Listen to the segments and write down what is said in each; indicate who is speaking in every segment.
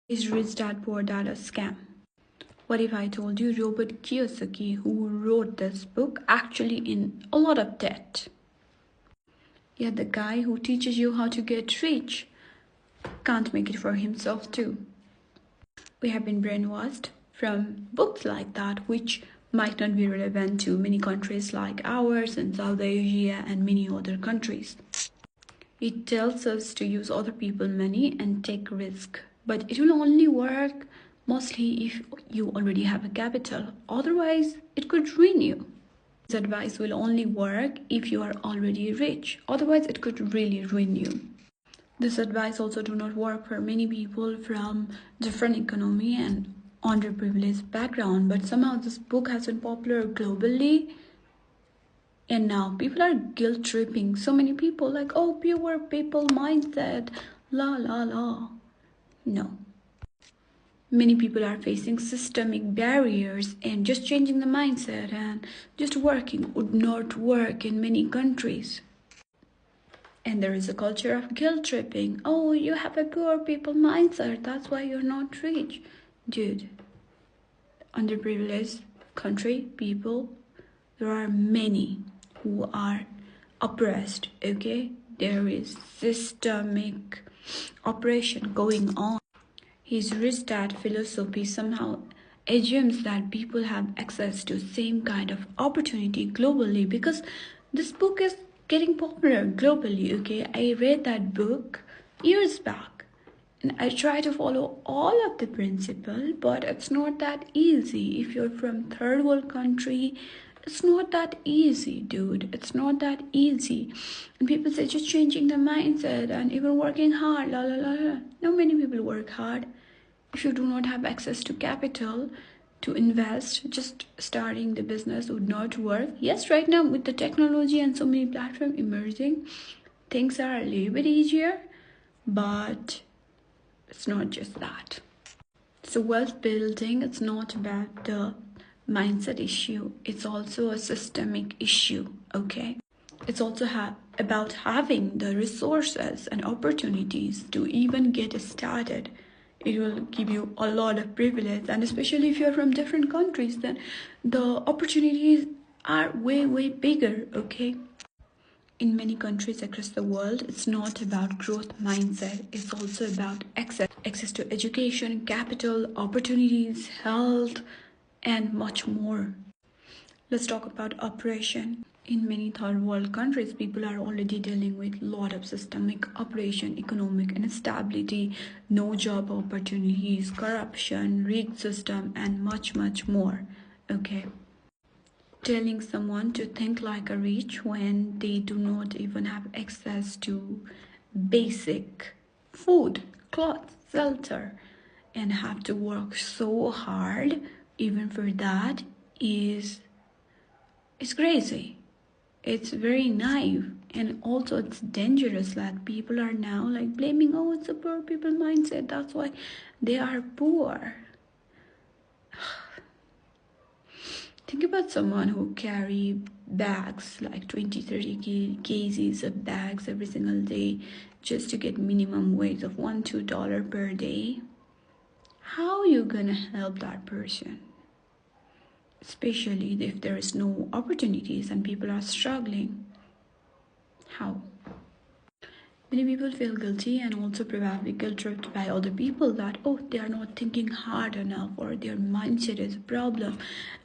Speaker 1: Is Rich Dad Poor Dad a scam? What if I told you Robert Kiyosaki, who wrote this book, actually in a lot of debt? Yeah, the guy who teaches you how to get rich can't make it for himself too. We have been brainwashed from books like that, which might not be relevant to many countries like ours and South Asia and many other countries. It tells us to use other people's money and take risk, but it will only work mostly if you already have a capital. Otherwise, it could ruin you. This advice will only work if you are already rich. Otherwise, it could really ruin you. This advice also do not work for many people from different economy and underprivileged background, but somehow this book has been popular globally. And now people are guilt tripping so many people, like, oh, pure people mindset, la la la. No. Many people are facing systemic barriers, and just changing the mindset and just working would not work in many countries. And there is a culture of guilt tripping. Oh, you have a poor people mindset, that's why you're not rich. Dude, underprivileged country people, there are many who are oppressed, okay? There is systemic oppression going on. His rich dad philosophy somehow assumes that people have access to same kind of opportunity globally, because this book is getting popular globally, okay? I read that book years back and I try to follow all of the principle, but it's not that easy. If you're from third world country, it's not that easy, dude. It's not that easy. And people say just changing the mindset and even working hard, la la la la. Now many people work hard. If you do not have access to capital to invest, just starting the business would not work. Yes, right now with the technology and so many platforms emerging, things are a little bit easier, but it's not just that. So wealth building, it's not about the mindset issue. It's also a systemic issue, okay? It's also about having the resources and opportunities to even get started. It will give you a lot of privilege, and especially if you're from different countries, then the opportunities are way, way bigger, okay? In many countries across the world, it's not about growth mindset. It's also about access to education, capital, opportunities, health, and much more. Let's talk about oppression. In many third world countries, people are already dealing with a lot of systemic oppression, economic instability, no job opportunities, corruption, rigged system, and much, much more. Okay. Telling someone to think like a rich when they do not even have access to basic food, clothes, shelter, and have to work so hard even for that is crazy. It's very naive, and also it's dangerous that people are now like blaming, oh, it's a poor people mindset, that's why they are poor. Think about someone who carry bags like 20-30 kgs of bags every single day just to get minimum wage of $1-2 per day. How are you gonna help that person? Especially if there is no opportunities and people are struggling. How? Many people feel guilty and also probably guilt-tripped by other people that, oh, they are not thinking hard enough, or their mindset is a problem,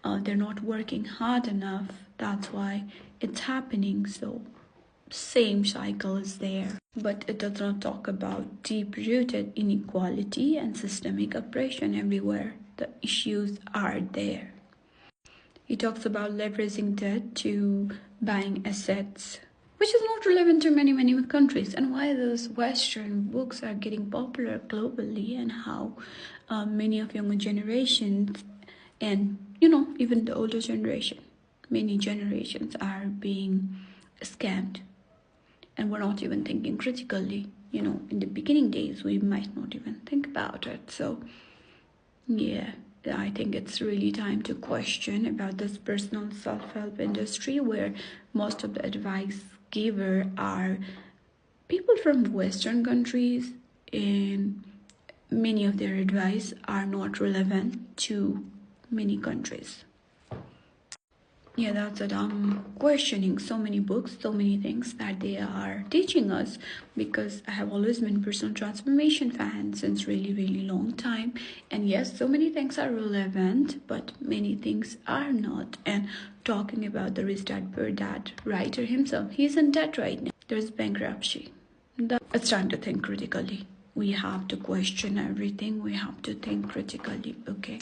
Speaker 1: they're not working hard enough, that's why it's happening. So same cycle is there, but it does not talk about deep-rooted inequality and systemic oppression everywhere. The issues are there. He talks about leveraging debt to buying assets, which is not relevant to many, many countries, and why those Western books are getting popular globally, and how many of younger generations and, even the older generation, many generations are being scammed, and we're not even thinking critically. In the beginning days, we might not even think about it. So, yeah. I think it's really time to question about this personal self-help industry, where most of the advice giver are people from Western countries, and many of their advice are not relevant to many countries. Yeah, that's it. I'm questioning so many books, so many things that they are teaching us, because I have always been personal transformation fan since really long time. And yes, so many things are relevant, but many things are not. And talking about the Rich Dad Poor Dad writer himself, he's in debt right now. There's bankruptcy. It's time to think critically. We have to question everything. We have to think critically, okay?